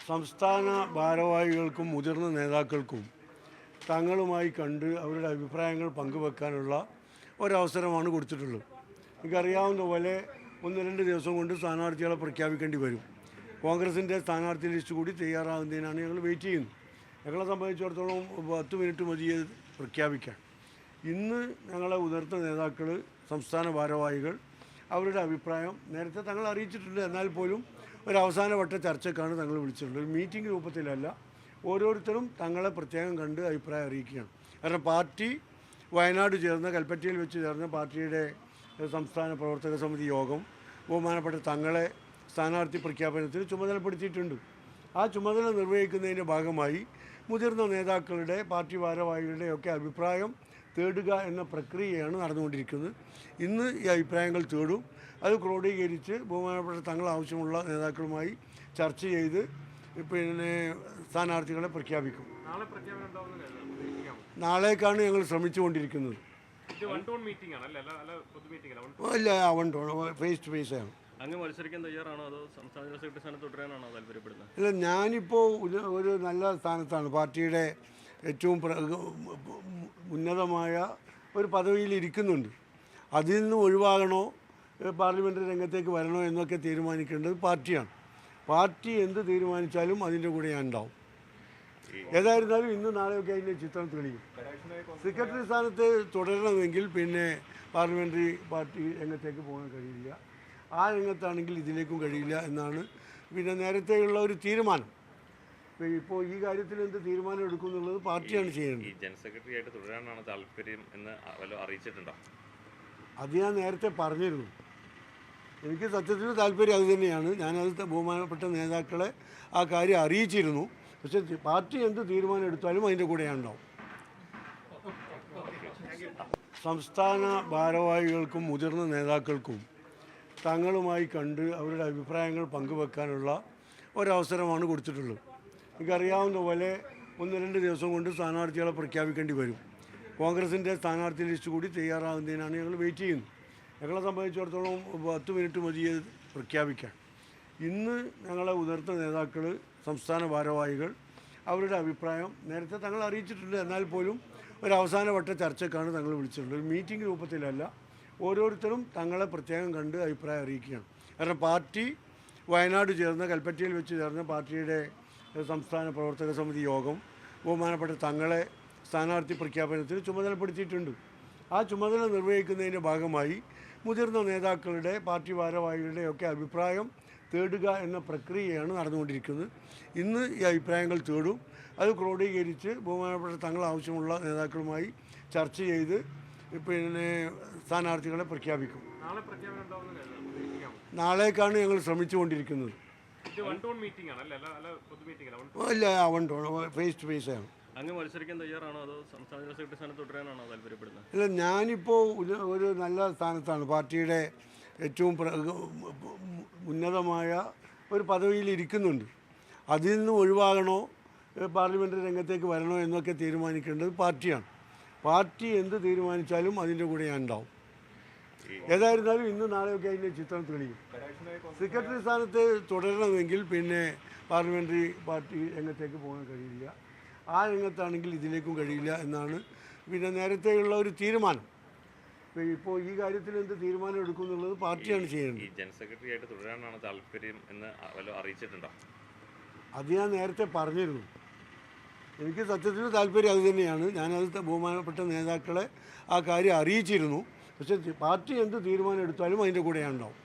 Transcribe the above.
സംസ്ഥാന ഭാരവാഹികൾക്കും മുതിർന്ന നേതാക്കൾക്കും തങ്ങളുമായി കണ്ട് അവരുടെ അഭിപ്രായങ്ങൾ പങ്കുവെക്കാനുള്ള ഒരവസരമാണ് കൊടുത്തിട്ടുള്ളത്. എനിക്കറിയാവുന്ന പോലെ 1-2 ദിവസം കൊണ്ട് സ്ഥാനാർത്ഥികളെ പ്രഖ്യാപിക്കേണ്ടി വരും. കോൺഗ്രസിൻ്റെ സ്ഥാനാർത്ഥി ലിസ്റ്റ് കൂടി തയ്യാറാകുന്നതിനാണ് ഞങ്ങൾ വെയിറ്റ് ചെയ്യുന്നത്. ഞങ്ങളെ സംബന്ധിച്ചിടത്തോളം 10 മിനിറ്റ് മതി പ്രഖ്യാപിക്കാൻ. ഇന്ന് ഞങ്ങളെ ഉയർന്ന നേതാക്കൾ, സംസ്ഥാന ഭാരവാഹികൾ അവരുടെ അഭിപ്രായം നേരത്തെ തങ്ങൾ അറിയിച്ചിട്ടുണ്ട്. എന്നാൽ പോലും ഒരു അവസാനവട്ട ചർച്ചയ്ക്കാണ് തങ്ങൾ വിളിച്ചിട്ടുള്ളത്. ഒരു മീറ്റിംഗ് രൂപത്തിലല്ല. ഓരോരുത്തരും തങ്ങളെ പ്രത്യേകം കണ്ട് അഭിപ്രായം അറിയിക്കുകയാണ്. കാരണം പാർട്ടി വയനാട് ചേർന്ന, കൽപ്പറ്റയിൽ വെച്ച് ചേർന്ന പാർട്ടിയുടെ സംസ്ഥാന പ്രവർത്തക സമിതി യോഗം ബഹുമാനപ്പെട്ട തങ്ങളെ സ്ഥാനാർത്ഥി പ്രഖ്യാപനത്തിന് ചുമതലപ്പെടുത്തിയിട്ടുണ്ട്. ആ ചുമതല നിർവഹിക്കുന്നതിൻ്റെ ഭാഗമായി മുതിർന്ന നേതാക്കളുടെ, പാർട്ടി ഭാരവാഹികളുടെയൊക്കെ അഭിപ്രായം തേടുക എന്ന പ്രക്രിയയാണ് നടന്നുകൊണ്ടിരിക്കുന്നത്. ഇന്ന് ഈ അഭിപ്രായങ്ങൾ തേടും. അത് ക്രോഡീകരിച്ച് ബഹുമാനപ്പെട്ട തങ്ങൾ ആവശ്യമുള്ള നേതാക്കളുമായി ചർച്ച ചെയ്ത് സ്ഥാനാർത്ഥികളെ പ്രഖ്യാപിക്കും. നാളേക്കാണ് ഞങ്ങൾ ശ്രമിച്ചുകൊണ്ടിരിക്കുന്നത്. അല്ല, ഫേസ് ടു ഫേസ് ആണ്. അങ്ങ് മത്സരിക്കാൻ തയ്യാറാണോ അതോ സംസ്ഥാന ജനറൽ സെക്രട്ടറി സ്ഥാനം തുടരാനാണോ താല്പര്യപ്പെടുന്നത്? അല്ല, ഞാനിപ്പോൾ ഒരു നല്ല സ്ഥാനത്താണ്. പാർട്ടിയുടെ ഏറ്റവും ഉന്നതമായ ഒരു പദവിയിൽ ഇരിക്കുന്നുണ്ട്. അതിൽ നിന്ന് ഒഴിവാകണോ, പാർലമെൻ്ററി രംഗത്തേക്ക് വരണോ എന്നൊക്കെ തീരുമാനിക്കേണ്ടത് പാർട്ടിയാണ്. പാർട്ടി എന്ത് തീരുമാനിച്ചാലും അതിൻ്റെ കൂടെ ഞാൻ ഉണ്ടാവും. ഏതായിരുന്നാലും ഇന്ന് നാളെയൊക്കെ അതിൻ്റെ ചിത്രം തെളിയും. സെക്രട്ടറി സ്ഥാനത്ത് തുടരണമെങ്കിൽ പാർലമെൻ്ററി പാർട്ടി രംഗത്തേക്ക് പോകാൻ കഴിയില്ല. ആ രംഗത്താണെങ്കിൽ ഇതിലേക്കും കഴിയില്ല എന്നാണ് നേരത്തെയുള്ള ഒരു തീരുമാനം. ഇപ്പോൾ ഈ കാര്യത്തിൽ എന്ത് തീരുമാനം എടുക്കും എന്നുള്ളത് പാർട്ടിയാണ് ചെയ്യേണ്ടത്. ജനറൽ സെക്രട്ടറി ആയിട്ട് തുടരാനാണ് താല്പര്യം എന്ന് അറിയിച്ചിട്ടുണ്ടോ? അത് ഞാൻ നേരത്തെ പറഞ്ഞിരുന്നു. എനിക്ക് സത്യത്തിൽ താല്പര്യം അത് തന്നെയാണ്. ഞാനത് ബഹുമാനപ്പെട്ട നേതാക്കളെ ആ കാര്യം അറിയിച്ചിരുന്നു. പക്ഷേ പാർട്ടി എന്ത് തീരുമാനം എടുത്താലും അതിൻ്റെ കൂടെയാണുണ്ടാവും. സംസ്ഥാന ഭാരവാഹികൾക്കും മുതിർന്ന നേതാക്കൾക്കും തങ്ങളുമായി കണ്ട് അവരുടെ അഭിപ്രായങ്ങൾ പങ്കുവെക്കാനുള്ള ഒരവസരമാണ് കൊടുത്തിട്ടുള്ളത്. എനിക്കറിയാവുന്ന പോലെ 1-2 ദിവസം കൊണ്ട് സ്ഥാനാർത്ഥികളെ പ്രഖ്യാപിക്കേണ്ടി വരും. കോൺഗ്രസിൻ്റെ സ്ഥാനാർത്ഥി ലിസ്റ്റ് കൂടി തയ്യാറാകുന്നതിനാണ് ഞങ്ങൾ വെയിറ്റ് ചെയ്യുന്നത്. ഞങ്ങളെ സംബന്ധിച്ചിടത്തോളം 10 മിനിറ്റ് മതി പ്രഖ്യാപിക്കാൻ. ഇന്ന് ഞങ്ങളെ ഉയർന്ന നേതാക്കൾ, സംസ്ഥാന ഭാരവാഹികൾ അവരുടെ അഭിപ്രായം നേരത്തെ തങ്ങൾ അറിയിച്ചിട്ടുണ്ട്. എന്നാൽ പോലും ഒരു അവസാനവട്ട ചർച്ചയ്ക്കാണ് തങ്ങൾ വിളിച്ചിട്ടുള്ളത്. ഒരു മീറ്റിംഗ് രൂപത്തിലല്ല. ഓരോരുത്തരും തങ്ങളെ പ്രത്യേകം കണ്ട് അഭിപ്രായം അറിയിക്കുകയാണ്. കാരണം പാർട്ടി വയനാട് ചേർന്ന, കൽപ്പറ്റയിൽ വെച്ച് ചേർന്ന പാർട്ടിയുടെ സംസ്ഥാന പ്രവർത്തക സമിതി യോഗം ബഹുമാനപ്പെട്ട തങ്ങളെ സ്ഥാനാർത്ഥി പ്രഖ്യാപനത്തിന് ചുമതലപ്പെടുത്തിയിട്ടുണ്ട്. ആ ചുമതല നിർവഹിക്കുന്നതിൻ്റെ ഭാഗമായി മുതിർന്ന നേതാക്കളുടെ, പാർട്ടി ഭാരവാഹികളുടെയൊക്കെ അഭിപ്രായം തേടുക എന്ന പ്രക്രിയയാണ് നടന്നുകൊണ്ടിരിക്കുന്നത്. ഇന്ന് ഈ അഭിപ്രായങ്ങൾ തേടും. അത് ക്രോഡീകരിച്ച് ബഹുമാനപ്പെട്ട തങ്ങൾ ആവശ്യമുള്ള നേതാക്കളുമായി ചർച്ച ചെയ്ത് സ്ഥാനാർത്ഥികളെ പ്രഖ്യാപിക്കും. നാളേക്കാണ് ഞങ്ങൾ ശ്രമിച്ചുകൊണ്ടിരിക്കുന്നത്. അല്ല, ഫേസ് ടു ഫേസ് ആണ്. അങ്ങ് മത്സരിക്കാൻ തയ്യാറാണോ അതോ സംസ്ഥാന ജനറൽ സെക്രട്ടറി സ്ഥാനം തുടരാനാണോ താല്പര്യപ്പെടുന്നത്? അല്ല, ഞാനിപ്പോൾ ഒരു നല്ല സ്ഥാനത്താണ്. പാർട്ടിയുടെ ഏറ്റവും ഉന്നതമായ ഒരു പദവിയിൽ ഇരിക്കുന്നുണ്ട്. അതിൽ നിന്ന് ഒഴിവാകണോ, പാർലമെൻ്ററി രംഗത്തേക്ക് വരണോ എന്നൊക്കെ തീരുമാനിക്കേണ്ടത് പാർട്ടിയാണ്. പാർട്ടി എന്ത് തീരുമാനിച്ചാലും അതിൻ്റെ കൂടെ ഞാൻ ഉണ്ടാവും. ഏതായിരുന്നാലും ഇന്ന് നാളെയൊക്കെ അതിൻ്റെ ചിത്രം തെളിയും. സെക്രട്ടറി സ്ഥാനത്ത് തുടരണമെങ്കിൽ പാർലമെൻ്ററി പാർട്ടി രംഗത്തേക്ക് പോകാൻ കഴിയില്ല. ആ രംഗത്താണെങ്കിൽ ഇതിലേക്കും കഴിയില്ല എന്നാണ് നേരത്തെയുള്ള ഒരു തീരുമാനം. ഇപ്പോൾ ഈ കാര്യത്തിൽ എന്ത് തീരുമാനം എടുക്കും എന്നുള്ളത് പാർട്ടിയാണ് ചെയ്യേണ്ടത്. ജനറൽ സെക്രട്ടറി ആയിട്ട് തുടരാനാണ് താല്പര്യം എന്ന് അറിയിച്ചിട്ടുണ്ടോ? അത് ഞാൻ നേരത്തെ പറഞ്ഞിരുന്നു. എനിക്ക് സത്യത്തിൽ താല്പര്യം അത് തന്നെയാണ്. ഞാനത് ബഹുമാനപ്പെട്ട നേതാക്കളെ ആ കാര്യം അറിയിച്ചിരുന്നു. പക്ഷേ പാർട്ടി എന്ത് തീരുമാനം എടുത്താലും അതിൻ്റെ കൂടെയാണുണ്ടാവും.